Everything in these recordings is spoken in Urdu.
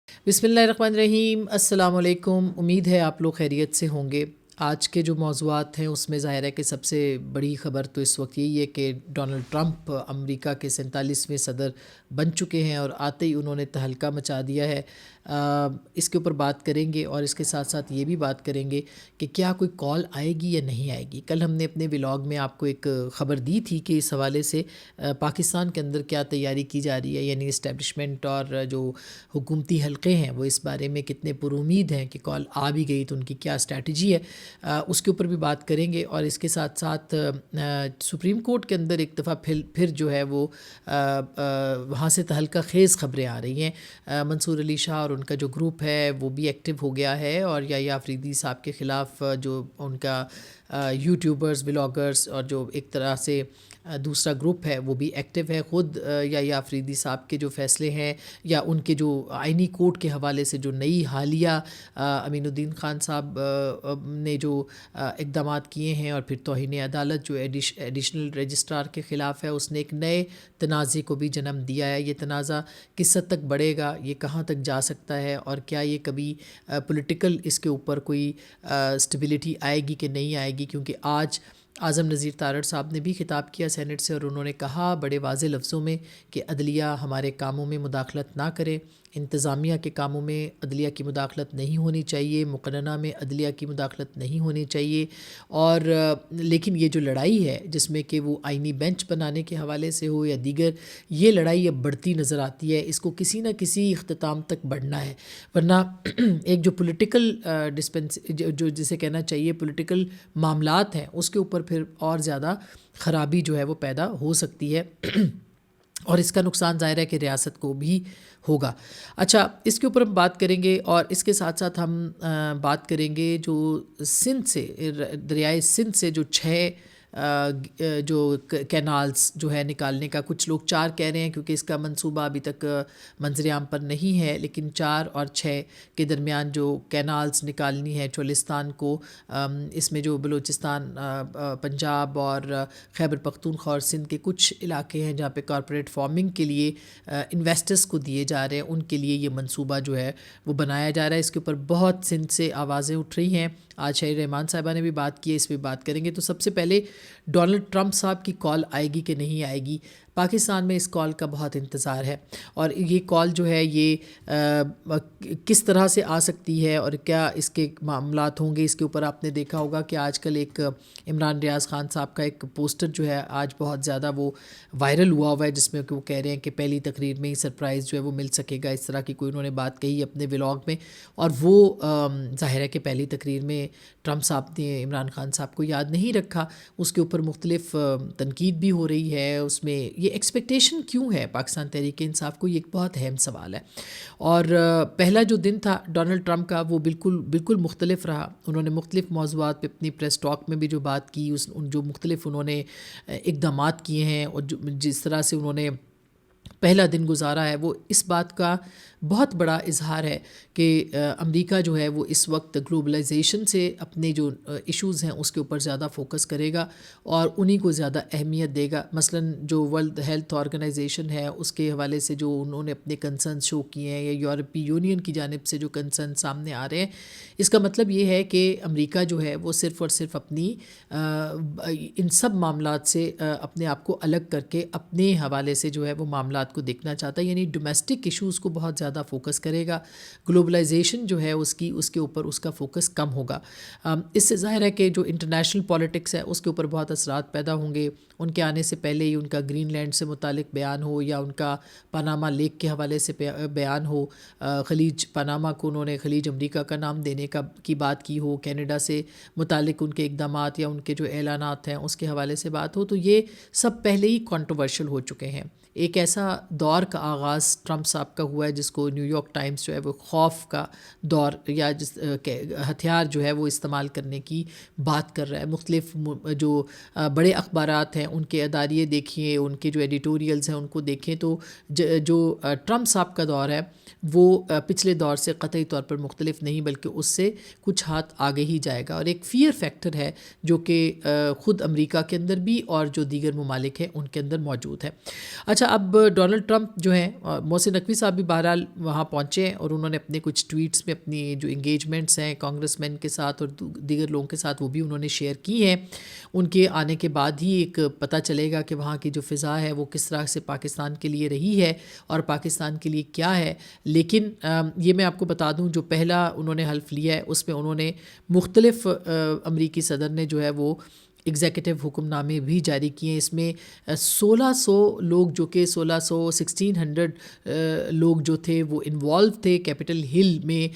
بسم اللہ الرحمن الرحیم، السلام علیکم۔ امید ہے آپ لوگ خیریت سے ہوں گے۔ آج کے جو موضوعات ہیں اس میں ظاہر ہے کہ سب سے بڑی خبر تو اس وقت یہی ہے کہ ڈونلڈ ٹرمپ امریکہ کے 47ویں صدر بن چکے ہیں اور آتے ہی انہوں نے تہلکہ مچا دیا ہے۔ اس کے اوپر بات کریں گے اور اس کے ساتھ ساتھ یہ بھی بات کریں گے کہ کیا کوئی کال آئے گی یا نہیں آئے گی۔ کل ہم نے اپنے ولاگ میں آپ کو ایک خبر دی تھی کہ اس حوالے سے پاکستان کے اندر کیا تیاری کی جا رہی ہے، یعنی اسٹیبلشمنٹ اور جو حکومتی حلقے ہیں وہ اس بارے میں کتنے پر امید ہیں کہ کال آ بھی گئی تو ان کی کیا اسٹریٹجی ہے، اس کے اوپر بھی بات کریں گے۔ اور اس کے ساتھ ساتھ سپریم کورٹ کے اندر ایک دفعہ پھر جو ہے وہ وہاں سے تہلکہ خیز خبریں آ رہی ہیں۔ منصور علی شاہ اور ان کا جو گروپ ہے وہ بھی ایکٹیو ہو گیا ہے، اور یحییٰ آفریدی صاحب کے خلاف جو ان کا یوٹیوبرز، بلاگرز اور جو ایک طرح سے دوسرا گروپ ہے وہ بھی ایکٹیو ہے۔ خود یحییٰ آفریدی صاحب کے جو فیصلے ہیں یا ان کے جو آئینی کوڈ کے حوالے سے جو نئی حالیہ امین الدین خان صاحب نے جو اقدامات کیے ہیں، اور پھر توہین عدالت جو ایڈیشنل رجسٹرار کے خلاف ہے، اس نے ایک نئے تنازع کو بھی جنم دیا ہے۔ یہ تنازع کس حد تک بڑھے گا، یہ کہاں تک جا سکتا ہے، اور کیا یہ کبھی پولیٹیکل اس کے اوپر کوئی اسٹیبلٹی آئے گی کہ نہیں آئے گی، کیونکہ آج اعظم نذیر تارڑ صاحب نے بھی خطاب کیا سینٹ سے، اور انہوں نے کہا بڑے واضح لفظوں میں کہ عدلیہ ہمارے کاموں میں مداخلت نہ کرے، انتظامیہ کے کاموں میں عدلیہ کی مداخلت نہیں ہونی چاہیے، مقننہ میں عدلیہ کی مداخلت نہیں ہونی چاہیے۔ اور لیکن یہ جو لڑائی ہے جس میں کہ وہ آئینی بینچ بنانے کے حوالے سے ہو یا دیگر، یہ لڑائی اب بڑھتی نظر آتی ہے۔ اس کو کسی نہ کسی اختتام تک بڑھنا ہے، ورنہ ایک جو پولیٹیکل جو جسے کہنا چاہیے پولیٹیکل معاملات ہیں اس کے اوپر پھر اور زیادہ خرابی جو ہے وہ پیدا ہو سکتی ہے، اور اس کا نقصان ظاہر ہے کہ ریاست کو بھی ہوگا۔ اچھا، اس کے اوپر ہم بات کریں گے، اور اس کے ساتھ ساتھ ہم بات کریں گے جو سندھ سے، دریائے سندھ سے جو 6 جو کینالز جو ہے نکالنے کا، کچھ لوگ 4 کہہ رہے ہیں کیونکہ اس کا منصوبہ ابھی تک منظر عام پر نہیں ہے، لیکن 4 اور 6 کے درمیان جو کینالز نکالنی ہے چولستان کو، اس میں جو بلوچستان، پنجاب اور خیبر پختونخوا اور سندھ کے کچھ علاقے ہیں جہاں پہ کارپوریٹ فارمنگ کے لیے انویسٹرز کو دیے جا رہے ہیں، ان کے لیے یہ منصوبہ جو ہے وہ بنایا جا رہا ہے۔ اس کے اوپر بہت سندھ سے آوازیں اٹھ رہی ہیں، آج شاہد رحمان صاحبہ نے بھی بات کی ہے، اس پہ بات کریں گے۔ تو سب سے پہلے ڈونلڈ ٹرمپ صاحب کی کال آئے گی کہ نہیں آئے گی؟ پاکستان میں اس کال کا بہت انتظار ہے، اور یہ کال جو ہے یہ کس طرح سے آ سکتی ہے اور کیا اس کے معاملات ہوں گے۔ اس کے اوپر آپ نے دیکھا ہوگا کہ آج کل ایک عمران ریاض خان صاحب کا ایک پوسٹر جو ہے آج بہت زیادہ وہ وائرل ہوا ہے، جس میں کہ وہ کہہ رہے ہیں کہ پہلی تقریر میں ہی سرپرائز جو ہے وہ مل سکے گا، اس طرح کی کوئی انہوں نے بات کہی اپنے ولاگ میں، اور وہ ظاہر ہے کہ پہلی تقریر میں ٹرمپ صاحب نے عمران خان صاحب کو یاد نہیں رکھا۔ اس کے اوپر مختلف تنقید بھی ہو رہی ہے۔ اس میں یہ ایکسپیکٹیشن کیوں ہے پاکستان تحریک انصاف کو، یہ ایک بہت اہم سوال ہے۔ اور پہلا جو دن تھا ڈونلڈ ٹرمپ کا وہ بالکل مختلف رہا۔ انہوں نے مختلف موضوعات پہ اپنی پریس ٹاک میں بھی جو بات کی، جو مختلف انہوں نے اقدامات کیے ہیں، اور جس طرح سے انہوں نے پہلا دن گزارا ہے، وہ اس بات کا بہت بڑا اظہار ہے کہ امریکہ جو ہے وہ اس وقت گلوبلائزیشن سے اپنے جو ایشوز ہیں اس کے اوپر زیادہ فوکس کرے گا اور انہی کو زیادہ اہمیت دے گا۔ مثلا جو ورلڈ ہیلتھ آرگنائزیشن ہے اس کے حوالے سے جو انہوں نے اپنے کنسرنز شو کیے ہیں، یا یورپی یونین کی جانب سے جو کنسرن سامنے آ رہے ہیں، اس کا مطلب یہ ہے کہ امریکہ جو ہے وہ صرف اور صرف اپنی ان سب معاملات سے اپنے آپ کو الگ کر کے اپنے حوالے سے جو ہے وہ معاملات کو دیکھنا چاہتا ہے، یعنی ڈومیسٹک ایشوز کو بہت زیادہ فوکس کرے گا۔ گلوبلائزیشن جو ہے اس کے اوپر اس کا فوکس کم ہوگا۔ اس سے ظاہر ہے کہ جو انٹرنیشنل پولیٹکس ہے اس کے اوپر بہت اثرات پیدا ہوں گے۔ ان کے آنے سے پہلے ہی ان کا گرین لینڈ سے متعلق بیان ہو، یا ان کا پاناما لیک کے حوالے سے بیان ہو، خلیج پاناما کو انہوں نے خلیج امریکہ کا نام دینے کی بات کی ہو، کینیڈا سے متعلق ان کے اقدامات یا ان کے جو اعلانات ہیں اس کے حوالے سے بات ہو، تو یہ سب پہلے ہی کنٹروورشل ہو چکے ہیں۔ ایک ایسا دور کا آغاز ٹرمپ صاحب کا ہوا ہے جس کو نیو یارک ٹائمز جو ہے وہ خوف کا دور یا ہتھیار جو ہے وہ استعمال کرنے کی بات کر رہا ہے۔ مختلف جو بڑے اخبارات ہیں ان کے اداریے دیکھیے، ان کے جو ایڈیٹوریلز ہیں ان کو دیکھیں، تو جو ٹرمپ صاحب کا دور ہے وہ پچھلے دور سے قطعی طور پر مختلف نہیں، بلکہ اس سے کچھ ہاتھ آگے ہی جائے گا، اور ایک فیئر فیکٹر ہے جو کہ خود امریکہ کے اندر بھی اور جو دیگر ممالک ہیں ان کے اندر موجود ہے۔ اچھا، اب ڈونلڈ ٹرمپ جو ہیں، محسن نقوی صاحب بھی بہرحال وہاں پہنچے ہیں اور انہوں نے اپنے کچھ ٹویٹس میں اپنی جو انگیجمنٹس ہیں کانگریس مین کے ساتھ اور دیگر لوگوں کے ساتھ وہ بھی انہوں نے شیئر کی ہیں. ان کے آنے کے بعد ہی ایک پتہ چلے گا کہ وہاں کی جو فضا ہے وہ کس طرح سے پاکستان کے لیے رہی ہے اور پاکستان کے لیے کیا ہے. لیکن یہ میں آپ کو بتا دوں جو پہلا انہوں نے حلف لیا ہے اس میں انہوں نے مختلف امریکی صدر نے جو ہے وہ ایگزیکٹو حکم نامے بھی جاری کیے ہیں. اس میں 1600 لوگ جو کہ 1600 لوگ جو تھے وہ انوالو تھے کیپٹل ہل میں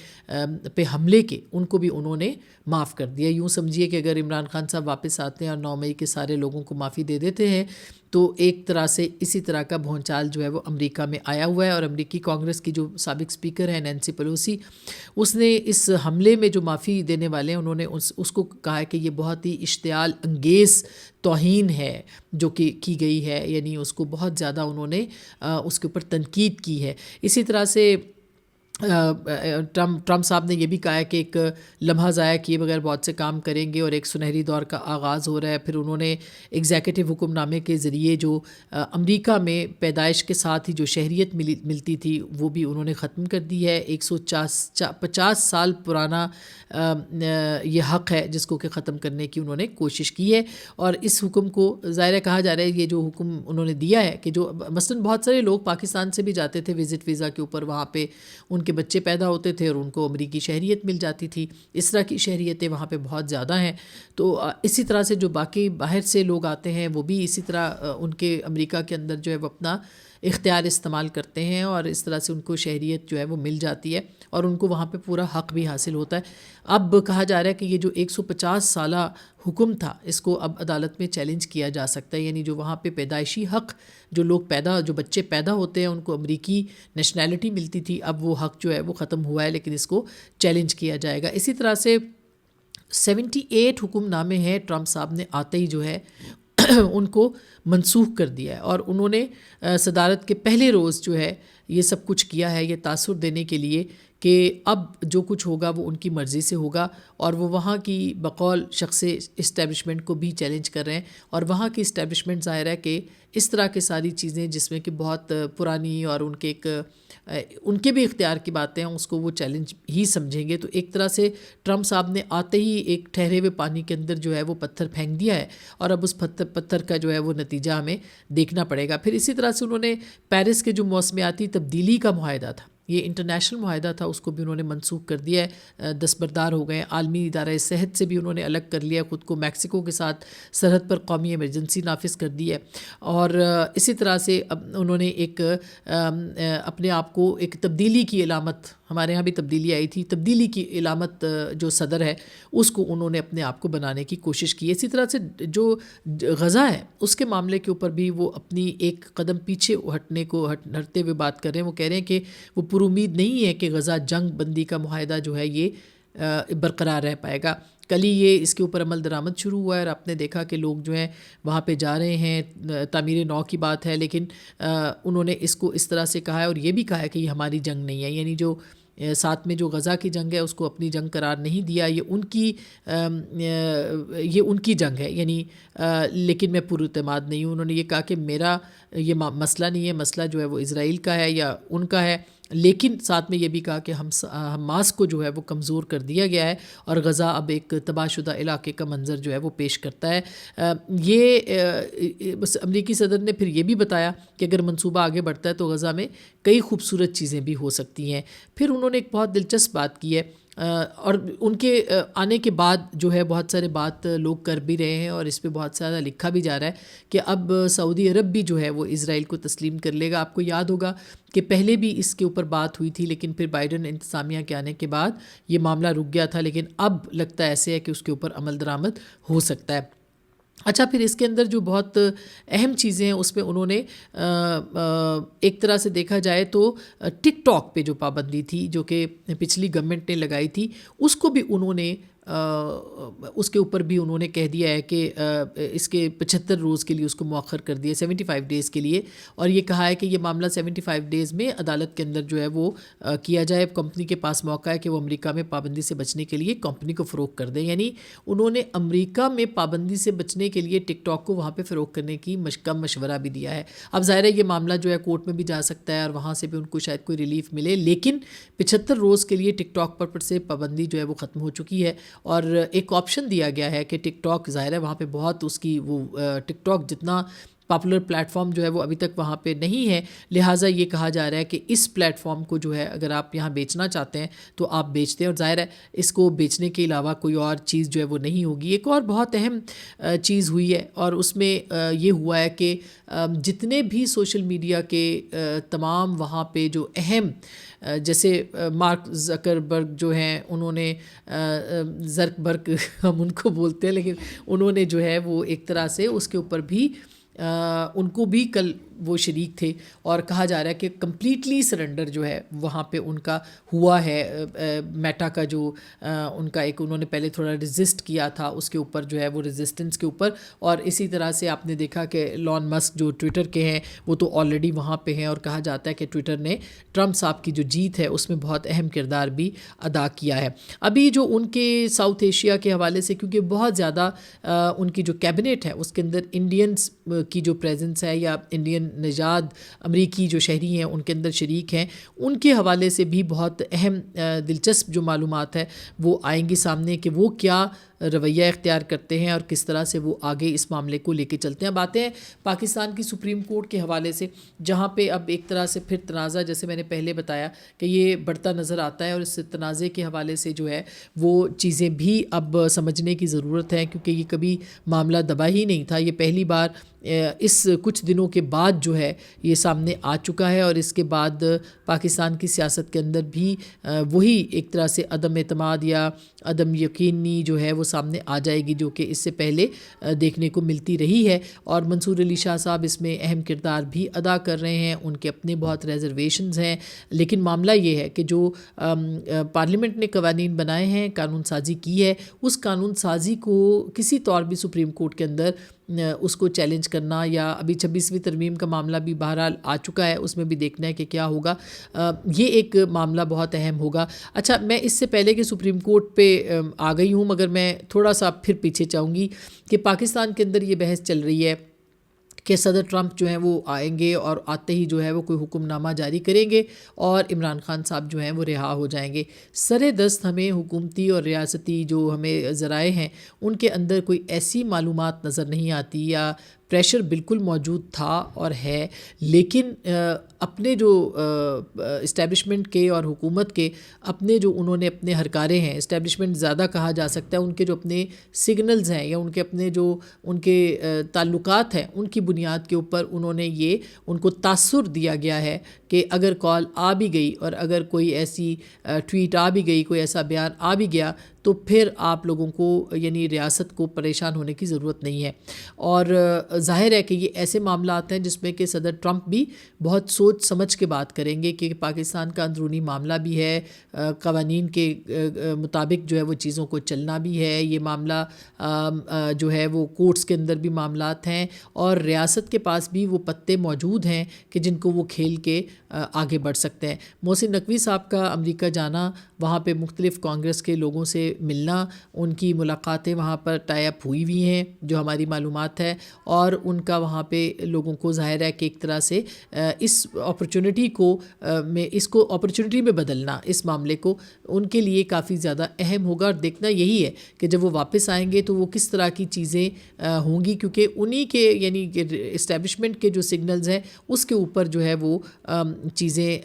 پہ حملے کے، ان کو بھی انہوں نے معاف کر دیا. یوں سمجھیے کہ اگر عمران خان صاحب واپس آتے ہیں اور 9 مئی کے سارے لوگوں کو معافی دے دیتے ہیں تو ایک طرح سے اسی طرح کا بھونچال جو ہے وہ امریکہ میں آیا ہوا ہے. اور امریکی کانگریس کی جو سابق اسپیکر ہیں نینسی پیلوسی، اس نے اس حملے میں جو معافی دینے والے ہیں انہوں نے اس کو کہا ہے کہ یہ بہت ہی اشتعال انگیز توہین ہے جو کہ کی گئی ہے، یعنی اس کو بہت زیادہ انہوں نے اس کے اوپر تنقید کی ہے. اسی طرح سے ٹرمپ صاحب نے یہ بھی کہا ہے کہ ایک لمحہ ضائع کیے بغیر بہت سے کام کریں گے اور ایک سنہری دور کا آغاز ہو رہا ہے. پھر انہوں نے ایگزیکٹو حکم نامے کے ذریعے جو امریکہ میں پیدائش کے ساتھ ہی جو شہریت ملتی تھی وہ بھی انہوں نے ختم کر دی ہے. 150 سال پرانا یہ حق ہے جس کو کہ ختم کرنے کی انہوں نے کوشش کی ہے. اور اس حکم کو ظاہر کہا جا رہا ہے یہ جو حکم انہوں نے دیا ہے کہ جو مثلاً بہت سارے لوگ پاکستان سے بھی جاتے تھے وزٹ ویزا کے اوپر، وہاں پہ ان کے بچے پیدا ہوتے تھے اور ان کو امریکی شہریت مل جاتی تھی. اس طرح کی شہریتیں وہاں پہ بہت زیادہ ہیں. تو اسی طرح سے جو باقی باہر سے لوگ آتے ہیں وہ بھی اسی طرح ان کے امریکہ کے اندر جو ہے وہ اپنا اختیار استعمال کرتے ہیں اور اس طرح سے ان کو شہریت جو ہے وہ مل جاتی ہے اور ان کو وہاں پہ پورا حق بھی حاصل ہوتا ہے. اب کہا جا رہا ہے کہ یہ جو 150 سالہ حکم تھا اس کو اب عدالت میں چیلنج کیا جا سکتا ہے. یعنی جو وہاں پہ پیدائشی حق جو بچے پیدا ہوتے ہیں ان کو امریکی نیشنلٹی ملتی تھی، اب وہ حق جو ہے وہ ختم ہوا ہے لیکن اس کو چیلنج کیا جائے گا. اسی طرح سے 78 حکم نامے ہیں ٹرمپ صاحب نے آتے ہی جو ہے ان کو منسوخ کر دیا ہے اور انہوں نے صدارت کے پہلے روز جو ہے یہ سب کچھ کیا ہے یہ تاثر دینے کے لیے کہ اب جو کچھ ہوگا وہ ان کی مرضی سے ہوگا. اور وہ وہاں کی بقول شخص اسٹیبلشمنٹ کو بھی چیلنج کر رہے ہیں اور وہاں کی اسٹیبلشمنٹ ظاہر ہے کہ اس طرح کے ساری چیزیں جس میں کہ بہت پرانی اور ان کے بھی اختیار کی باتیں ہیں اس کو وہ چیلنج ہی سمجھیں گے. تو ایک طرح سے ٹرمپ صاحب نے آتے ہی ایک ٹھہرے ہوئے پانی کے اندر جو ہے وہ پتھر پھینک دیا ہے اور اب اس پتھر کا جو ہے وہ نتیجہ ہمیں دیکھنا پڑے گا. پھر اسی طرح سے انہوں نے پیرس کے جو موسمیاتی تبدیلی کا معاہدہ تھا، یہ انٹرنیشنل معاہدہ تھا، اس کو بھی انہوں نے منسوخ کر دیا ہے. دستبردار ہو گئے. عالمی ادارہ صحت سے بھی انہوں نے الگ کر لیا خود کو. میکسیکو کے ساتھ سرحد پر قومی ایمرجنسی نافذ کر دی ہے. اور اسی طرح سے اب انہوں نے ایک اپنے آپ کو ایک تبدیلی کی علامت، ہمارے ہاں بھی تبدیلی آئی تھی، تبدیلی کی علامت جو صدر ہے اس کو انہوں نے اپنے آپ کو بنانے کی کوشش کی. اسی طرح سے جو غزہ ہے اس کے معاملے کے اوپر بھی وہ اپنی ایک قدم پیچھے ہٹتے ہوئے بات کر رہے ہیں. وہ کہہ رہے ہیں کہ وہ پر امید نہیں ہے کہ غزہ جنگ بندی کا معاہدہ جو ہے یہ برقرار رہ پائے گا. کل ہی یہ اس کے اوپر عمل درآمد شروع ہوا ہے اور آپ نے دیکھا کہ لوگ جو ہیں وہاں پہ جا رہے ہیں. تعمیر نو کی بات ہے لیکن انہوں نے اس کو اس طرح سے کہا ہے اور یہ بھی کہا ہے کہ یہ ہماری جنگ نہیں ہے. یعنی جو ساتھ میں جو غزہ کی جنگ ہے اس کو اپنی جنگ قرار نہیں دیا، یہ ان کی جنگ ہے. یعنی لیکن میں پر اعتماد نہیں ہوں. انہوں نے یہ کہا کہ میرا یہ مسئلہ نہیں ہے، مسئلہ جو ہے وہ اسرائیل کا ہے یا ان کا ہے. لیکن ساتھ میں یہ بھی کہا کہ حماس کو جو ہے وہ کمزور کر دیا گیا ہے اور غزہ اب ایک تباہ شدہ علاقے کا منظر جو ہے وہ پیش کرتا ہے. بس امریکی صدر نے پھر یہ بھی بتایا کہ اگر منصوبہ آگے بڑھتا ہے تو غزہ میں کئی خوبصورت چیزیں بھی ہو سکتی ہیں. پھر انہوں نے ایک بہت دلچسپ بات کی ہے اور ان کے آنے کے بعد جو ہے بہت سارے بات لوگ کر بھی رہے ہیں اور اس پہ بہت زیادہ لکھا بھی جا رہا ہے کہ اب سعودی عرب بھی جو ہے وہ اسرائیل کو تسلیم کر لے گا. آپ کو یاد ہوگا کہ پہلے بھی اس کے اوپر بات ہوئی تھی لیکن پھر بائیڈن انتظامیہ کے آنے کے بعد یہ معاملہ رک گیا تھا، لیکن اب لگتا ہے ایسے ہے کہ اس کے اوپر عمل درآمد ہو سکتا ہے. اچھا، پھر اس کے اندر جو بہت اہم چیزیں ہیں اس میں انہوں نے ایک طرح سے دیکھا جائے تو ٹک ٹاک پہ جو پابندی تھی جو کہ پچھلی گورنمنٹ نے لگائی تھی اس کو بھی انہوں نے اس کے اوپر بھی انہوں نے کہہ دیا ہے کہ اس کے 75 روز کے لیے اس کو مؤخر کر دیا 75 ڈیز کے لیے, اور یہ کہا ہے کہ یہ معاملہ 75 ڈیز میں عدالت کے اندر جو ہے وہ کیا جائے. کمپنی کے پاس موقع ہے کہ وہ امریکہ میں پابندی سے بچنے کے لیے کمپنی کو فروغ کر دیں. یعنی انہوں نے امریکہ میں پابندی سے بچنے کے لیے ٹک ٹاک کو وہاں پہ فروغ کرنے کی کم مشورہ بھی دیا ہے. اب ظاہر ہے یہ معاملہ جو ہے کورٹ میں بھی جا سکتا ہے اور وہاں سے بھی ان کو شاید کوئی ریلیف ملے, لیکن 75 روز کے لیے ٹک ٹاک پر سے پابندی جو ہے وہ ختم ہو چکی ہے, اور ایک آپشن دیا گیا ہے کہ ٹک ٹاک ظاہر ہے وہاں پہ بہت اس کی وہ ٹک ٹاک جتنا پاپولر پلیٹ فارم جو ہے وہ ابھی تک وہاں پہ نہیں ہے, لہٰذا یہ کہا جا رہا ہے کہ اس پلیٹ فارم کو جو ہے اگر آپ یہاں بیچنا چاہتے ہیں تو آپ بیچتے ہیں, اور ظاہر ہے اس کو بیچنے کے علاوہ کوئی اور چیز جو ہے وہ نہیں ہوگی. ایک اور بہت اہم چیز ہوئی ہے, اور اس میں یہ ہوا ہے کہ جتنے بھی سوشل میڈیا کے تمام وہاں پہ جو اہم جیسے مارک زکربرگ جو ہیں, انہوں نے زرکبرگ ہم ان کو بولتے ہیں, لیکن انہوں نے جو ہے وہ ایک طرح سے اس کے اوپر بھی ان کو بھی کل وہ شریک تھے, اور کہا جا رہا ہے کہ کمپلیٹلی سرنڈر جو ہے وہاں پہ ان کا ہوا ہے. میٹا کا جو ان کا ایک انہوں نے پہلے تھوڑا ریزسٹ کیا تھا, اس کے اوپر جو ہے وہ ریزسٹنس کے اوپر, اور اسی طرح سے آپ نے دیکھا کہ ایلن مسک جو ٹویٹر کے ہیں وہ تو آلریڈی وہاں پہ ہیں, اور کہا جاتا ہے کہ ٹویٹر نے ٹرمپ صاحب کی جو جیت ہے اس میں بہت اہم کردار بھی ادا کیا ہے. ابھی جو ان کے ساؤتھ ایشیا کے حوالے سے, کیونکہ بہت زیادہ ان کی جو کیبنٹ ہے اس کے اندر انڈینس کی جو پریزنس ہے یا انڈین نژاد امریکی جو شہری ہیں ان کے اندر شریک ہیں, ان کے حوالے سے بھی بہت اہم دلچسپ جو معلومات ہے وہ آئیں گی سامنے کہ وہ کیا رویہ اختیار کرتے ہیں اور کس طرح سے وہ آگے اس معاملے کو لے کے چلتے ہیں. باتیں ہیں پاکستان کی سپریم کورٹ کے حوالے سے, جہاں پہ اب ایک طرح سے پھر تنازع, جیسے میں نے پہلے بتایا کہ یہ بڑھتا نظر آتا ہے, اور اس تنازع کے حوالے سے جو ہے وہ چیزیں بھی اب سمجھنے کی ضرورت ہے, کیونکہ یہ کبھی معاملہ دبا ہی نہیں تھا. یہ پہلی بار اس کچھ دنوں کے بعد جو ہے یہ سامنے آ چکا ہے, اور اس کے بعد پاکستان کی سیاست کے اندر بھی وہی ایک طرح سے عدم اعتماد یا عدم یقینی جو ہے وہ سامنے آ جائے گی, جو کہ اس سے پہلے دیکھنے کو ملتی رہی ہے. اور منصور علی شاہ صاحب اس میں اہم کردار بھی ادا کر رہے ہیں, ان کے اپنے بہت ریزرویشنز ہیں, لیکن معاملہ یہ ہے کہ جو پارلیمنٹ نے قوانین بنائے ہیں, قانون سازی کی ہے, اس قانون سازی کو کسی طور بھی سپریم کورٹ کے اندر اس کو چیلنج کرنا, یا ابھی 26ویں ترمیم کا معاملہ بھی بہرحال آ چکا ہے, اس میں بھی دیکھنا ہے کہ کیا ہوگا. یہ ایک معاملہ بہت اہم ہوگا. اچھا, میں اس سے پہلے کہ سپریم کورٹ پہ آ گئی ہوں, مگر میں تھوڑا سا پھر پیچھے چاہوں گی کہ پاکستان کے اندر یہ بحث چل رہی ہے کہ صدر ٹرمپ جو ہیں وہ آئیں گے, اور آتے ہی جو ہے وہ کوئی حکم نامہ جاری کریں گے, اور عمران خان صاحب جو ہیں وہ رہا ہو جائیں گے. سر دست ہمیں حکومتی اور ریاستی جو ہمیں ذرائع ہیں ان کے اندر کوئی ایسی معلومات نظر نہیں آتی, یا پریشر بالکل موجود تھا اور ہے, لیکن اپنے جو اسٹیبلشمنٹ کے اور حکومت کے اپنے جو انہوں نے اپنے ہرکارے ہیں, اسٹیبلشمنٹ زیادہ کہا جا سکتا ہے, ان کے جو اپنے سگنلز ہیں یا ان کے اپنے جو ان کے تعلقات ہیں, ان کی بنیاد کے اوپر انہوں نے یہ ان کو تاثر دیا گیا ہے کہ اگر کال آ بھی گئی اور اگر کوئی ایسی ٹویٹ آ بھی گئی, کوئی ایسا بیان آ بھی گیا, تو پھر آپ لوگوں کو یعنی ریاست کو پریشان ہونے کی ضرورت نہیں ہے. اور ظاہر ہے کہ یہ ایسے معاملات ہیں جس میں کہ صدر ٹرمپ بھی بہت سوچ سمجھ کے بات کریں گے کہ پاکستان کا اندرونی معاملہ بھی ہے, قوانین کے مطابق جو ہے وہ چیزوں کو چلنا بھی ہے, یہ معاملہ جو ہے وہ کورٹس کے اندر بھی معاملات ہیں, اور ریاست کے پاس بھی وہ پتے موجود ہیں کہ جن کو وہ کھیل کے آگے بڑھ سکتے ہیں. محسن نقوی صاحب کا امریکہ جانا, وہاں پہ مختلف کانگریس کے لوگوں سے ملنا, ان کی ملاقاتیں وہاں پر ٹائی اپ ہوئی ہوئی ہیں جو ہماری معلومات ہے, اور ان کا وہاں پہ لوگوں کو ظاہر ہے کہ ایک طرح سے اس اپرچونٹی کو اس کو اپرچونٹی میں بدلنا, اس معاملے کو ان کے لیے کافی زیادہ اہم ہوگا. اور دیکھنا یہی ہے کہ جب وہ واپس آئیں گے تو وہ کس طرح کی چیزیں ہوں گی, کیونکہ انہی کے یعنی اسٹیبلشمنٹ کے جو سگنلز ہیں اس کے اوپر جو ہے وہ چیزیں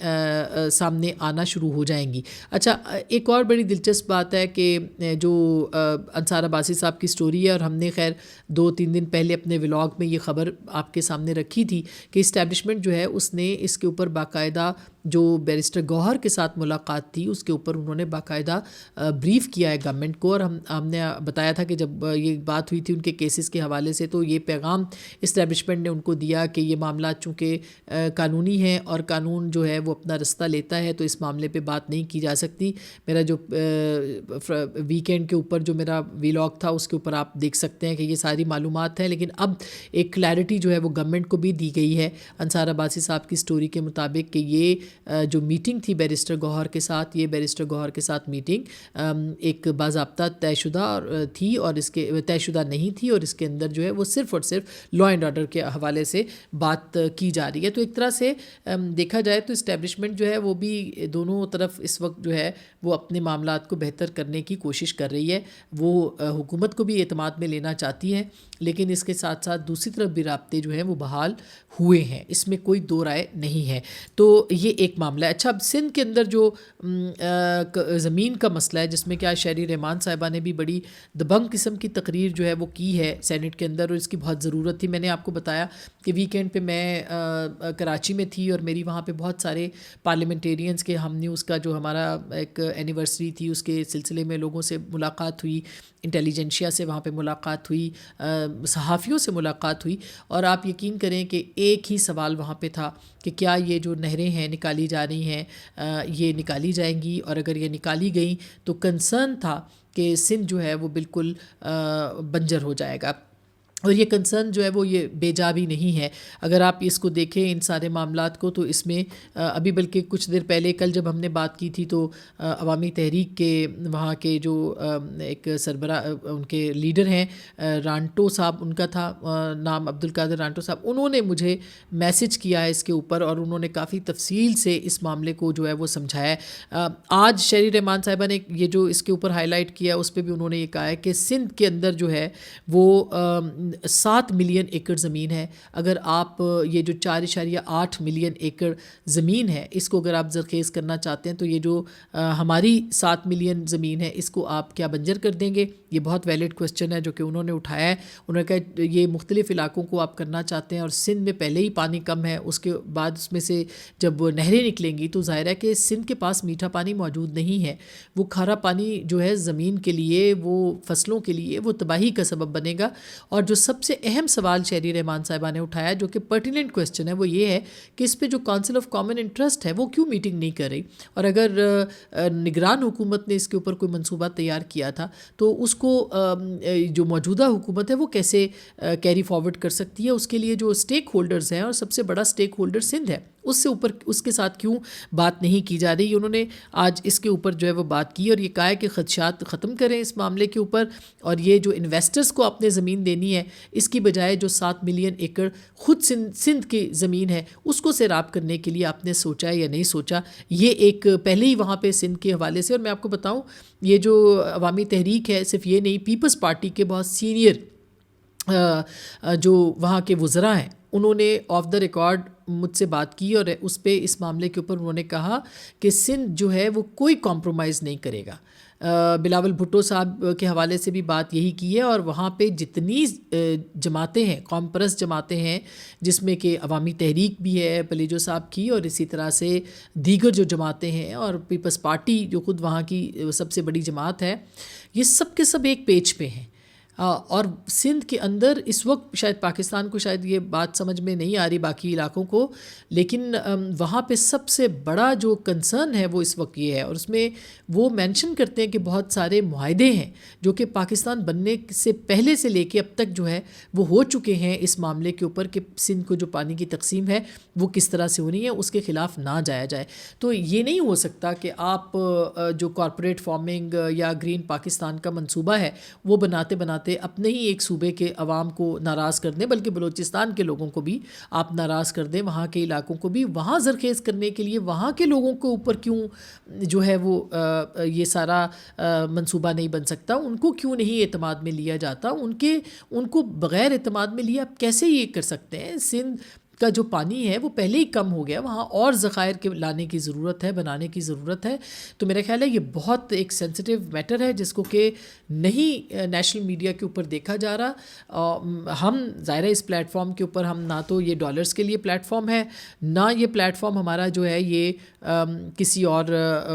سامنے آنا شروع ہو جائیں گی. اچھا, ایک اور بڑی دلچسپ بات ہے کہ جو انصار عباسی صاحب کی سٹوری ہے, اور ہم نے خیر 2-3 دن پہلے اپنے ولاگ میں یہ خبر آپ کے سامنے رکھی تھی کہ اسٹیبلشمنٹ جو ہے اس نے اس کے اوپر باقاعدہ جو بیرسٹر گوہر کے ساتھ ملاقات تھی اس کے اوپر انہوں نے باقاعدہ بریف کیا ہے گورنمنٹ کو، اور ہم نے بتایا تھا کہ جب یہ بات ہوئی تھی ان کے کیسز کے حوالے سے تو یہ پیغام اسٹیبلشمنٹ نے ان کو دیا کہ یہ معاملات چونکہ قانونی ہیں اور قانون جو ہے وہ اپنا رستہ لیتا ہے تو اس معاملے پہ بات نہیں کی جا سکتی. میرا جو ویکینڈ کے اوپر جو میرا ویلاگ تھا اس کے اوپر آپ دیکھ سکتے ہیں کہ یہ ساری معلومات ہیں، لیکن اب ایک کلیئرٹی جو ہے وہ گورنمنٹ کو بھی دی گئی ہے انصار عباسی صاحب کی سٹوری کے مطابق کہ یہ جو میٹنگ تھی بیرسٹر گوہر کے ساتھ، یہ بیرسٹر گوہر کے ساتھ میٹنگ ایک باضابطہ طے شدہ تھی اور اس کے طے شدہ نہیں تھی، اور اس کے اندر جو ہے وہ صرف اور صرف لا اینڈ آرڈر کے حوالے سے بات کی جا رہی ہے. تو ایک طرح سے دیکھا جائے تو اسٹیبلشمنٹ جو ہے وہ بھی دونوں طرف اس وقت جو ہے وہ اپنے معاملات کو بہتر کرنے کی کوشش کر رہی ہے. وہ حکومت کو بھی اعتماد میں لینا چاہتی ہے، لیکن اس کے ساتھ ساتھ دوسری طرف بھی رابطے جو ہیں وہ بحال ہوئے ہیں، اس میں کوئی دو رائے نہیں ہے. تو یہ ایک معاملہ ہے. اچھا، اب سندھ کے اندر جو زمین کا مسئلہ ہے جس میں کیا شہری رحمان صاحبہ نے بھی بڑی دبنگ قسم کی تقریر جو ہے وہ کی ہے سینٹ کے اندر، اور اس کی بہت ضرورت تھی. میں نے آپ کو بتایا کہ ویکینڈ پہ میں کراچی میں تھی اور میری وہاں پہ بہت سارے پارلیمنٹیرینز کے ہم نیوز کا جو ہمارا ایک اینیورسری تھی اس کے سلسلے میں لوگوں سے ملاقات ہوئی، انٹیلیجنشیا سے وہاں پہ ملاقات ہوئی، صحافیوں سے ملاقات ہوئی، اور آپ یقین کریں کہ ایک ہی سوال وہاں پہ تھا کہ کیا یہ جو نہریں ہیں نکالی جا رہی ہیں یہ نکالی جائیں گی، اور اگر یہ نکالی گئیں تو کنسرن تھا کہ سندھ جو ہے وہ بالکل بنجر ہو جائے گا. اور یہ کنسرن جو ہے وہ یہ بے جا بھی نہیں ہے. اگر آپ اس کو دیکھیں ان سارے معاملات کو تو اس میں ابھی بلکہ کچھ دیر پہلے کل جب ہم نے بات کی تھی تو عوامی تحریک کے وہاں کے جو ایک سربراہ ان کے لیڈر ہیں رانٹو صاحب، ان کا تھا نام عبدالقادر رانٹو صاحب، انہوں نے مجھے میسج کیا ہے اس کے اوپر اور انہوں نے کافی تفصیل سے اس معاملے کو جو ہے وہ سمجھایا ہے. آج شہری رحمان صاحبہ نے یہ جو اس کے اوپر ہائی لائٹ کیا اس پہ بھی انہوں نے یہ کہا ہے کہ سندھ کے اندر جو ہے وہ 7 ملین ایکڑ زمین ہے. اگر آپ یہ جو 4.8 ملین ایکڑ زمین ہے اس کو اگر آپ زرخیز کرنا چاہتے ہیں تو یہ جو ہماری 7 ملین زمین ہے اس کو آپ کیا بنجر کر دیں گے؟ یہ بہت ویلڈ کوسچن ہے جو کہ انہوں نے اٹھایا ہے. انہوں نے کہا یہ مختلف علاقوں کو آپ کرنا چاہتے ہیں اور سندھ میں پہلے ہی پانی کم ہے، اس کے بعد اس میں سے جب نہریں نکلیں گی تو ظاہر ہے کہ سندھ کے پاس میٹھا پانی موجود نہیں ہے. وہ کھارا پانی جو ہے زمین کے لیے، وہ فصلوں کے لیے وہ تباہی کا سبب بنے گا. اور جو سب سے اہم سوال شہری رحمان صاحبہ نے اٹھایا جو کہ پرٹیننٹ کوسچن ہے وہ یہ ہے کہ اس پہ جو کونسل آف کامن انٹرسٹ ہے وہ کیوں میٹنگ نہیں کر رہی، اور اگر نگران حکومت نے اس کے اوپر کوئی منصوبہ تیار کیا تھا تو اس کو جو موجودہ حکومت ہے وہ کیسے کیری فارورڈ کر سکتی ہے. اس کے لیے جو اسٹیک ہولڈرز ہیں، اور سب سے بڑا اسٹیک ہولڈر سندھ ہے، اس سے اوپر اس کے ساتھ کیوں بات نہیں کی جا رہی. انہوں نے آج اس کے اوپر جو ہے وہ بات کی اور یہ کہا ہے کہ خدشات ختم کریں اس معاملے کے اوپر، اور یہ جو انویسٹرز کو آپ نے زمین دینی ہے اس کی بجائے جو 7 ملین ایکڑ خود سندھ کی زمین ہے اس کو سیراب کرنے کے لیے آپ نے سوچا یا نہیں سوچا. یہ ایک پہلے ہی وہاں پہ سندھ کے حوالے سے، اور میں آپ کو بتاؤں یہ جو عوامی تحریک ہے صرف یہ نہیں، پیپلز پارٹی کے بہت سینئر جو وہاں کے وزراء ہیں انہوں نے آف دا ریکارڈ مجھ سے بات کی اور اس پہ اس معاملے کے اوپر انہوں نے کہا کہ سندھ جو ہے وہ کوئی کمپرومائز نہیں کرے گا. بلاول بھٹو صاحب کے حوالے سے بھی بات یہی کی ہے، اور وہاں پہ جتنی جماعتیں ہیں، قوم پرست جماعتیں ہیں جس میں کہ عوامی تحریک بھی ہے پلیجو صاحب کی، اور اسی طرح سے دیگر جو جماعتیں ہیں، اور پیپلز پارٹی جو خود وہاں کی سب سے بڑی جماعت ہے، یہ سب کے سب ایک پیج پہ ہیں. اور سندھ کے اندر اس وقت شاید پاکستان کو شاید یہ بات سمجھ میں نہیں آ رہی باقی علاقوں کو، لیکن وہاں پہ سب سے بڑا جو کنسرن ہے وہ اس وقت یہ ہے، اور اس میں وہ مینشن کرتے ہیں کہ بہت سارے معاہدے ہیں جو کہ پاکستان بننے سے پہلے سے لے کے اب تک جو ہے وہ ہو چکے ہیں اس معاملے کے اوپر کہ سندھ کو جو پانی کی تقسیم ہے وہ کس طرح سے ہونی ہے، اس کے خلاف نہ جایا جائے. تو یہ نہیں ہو سکتا کہ آپ جو کارپوریٹ فارمنگ یا گرین پاکستان کا منصوبہ ہے وہ بناتے اپنے ہی ایک صوبے کے عوام کو ناراض کر دیں، بلکہ بلوچستان کے لوگوں کو بھی آپ ناراض کر دیں، وہاں کے علاقوں کو بھی وہاں زرخیز کرنے کے لیے وہاں کے لوگوں کے اوپر کیوں جو ہے وہ یہ سارا منصوبہ نہیں بن سکتا. ان کو کیوں نہیں اعتماد میں لیا جاتا؟ ان کو بغیر اعتماد میں لیا آپ کیسے یہ کر سکتے ہیں؟ سندھ کا جو پانی ہے وہ پہلے ہی کم ہو گیا، وہاں اور ذخائر کے لانے کی ضرورت ہے، بنانے کی ضرورت ہے. تو میرا خیال ہے یہ بہت ایک سینسٹیو میٹر ہے جس کو کہ نہیں نیشنل میڈیا کے اوپر دیکھا جا رہا. ہم ظاہر ہے اس پلیٹ فارم کے اوپر ہم نہ تو یہ ڈالرز کے لیے پلیٹ فارم ہے، نہ یہ پلیٹ فارم ہمارا جو ہے یہ کسی اور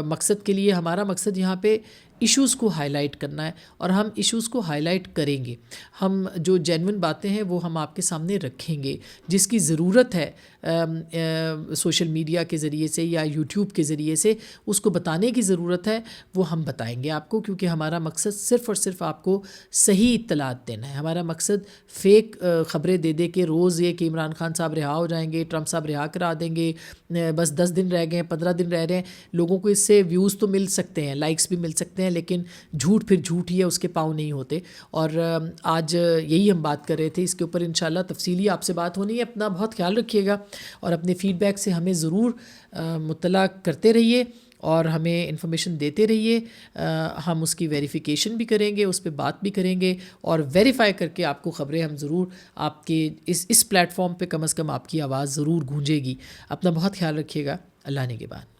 مقصد کے لیے. ہمارا مقصد یہاں پہ ایشوز کو ہائی لائٹ کرنا ہے اور ہم ایشوز کو ہائی لائٹ کریں گے. ہم جو جینون باتیں ہیں وہ ہم آپ کے سامنے رکھیں گے. جس کی ضرورت ہے سوشل میڈیا کے ذریعے سے یا یوٹیوب کے ذریعے سے اس کو بتانے کی ضرورت ہے، وہ ہم بتائیں گے آپ کو، کیونکہ ہمارا مقصد صرف اور صرف آپ کو صحیح اطلاعات دینا ہے. ہمارا مقصد فیک خبریں دے دے کے روز یہ کہ عمران خان صاحب رہا ہو جائیں گے، ٹرمپ صاحب رہا کرا دیں گے، بس 10 دن رہ گئے، 15 دن رہ رہے ہیں، لوگوں کو اس سے ویوز تو مل سکتے ہیں، لائکس بھی مل سکتے ہیں، لیکن جھوٹ پھر جھوٹ ہی ہے، اس کے پاؤں نہیں ہوتے. اور آج یہی ہم بات کر رہے تھے، اس کے اوپر انشاءاللہ تفصیلی آپ سے بات ہونی ہے. اپنا بہت خیال رکھیے گا اور اپنے فیڈ بیک سے ہمیں ضرور مطلع کرتے رہیے اور ہمیں انفارمیشن دیتے رہیے. ہم اس کی ویریفیکیشن بھی کریں گے، اس پہ بات بھی کریں گے اور ویریفائی کر کے آپ کو خبریں ہم ضرور آپ کے اس پلیٹ فارم پہ کم از کم آپ کی آواز ضرور گونجے گی. اپنا بہت خیال رکھیے گا. اللہ نے کے بعد.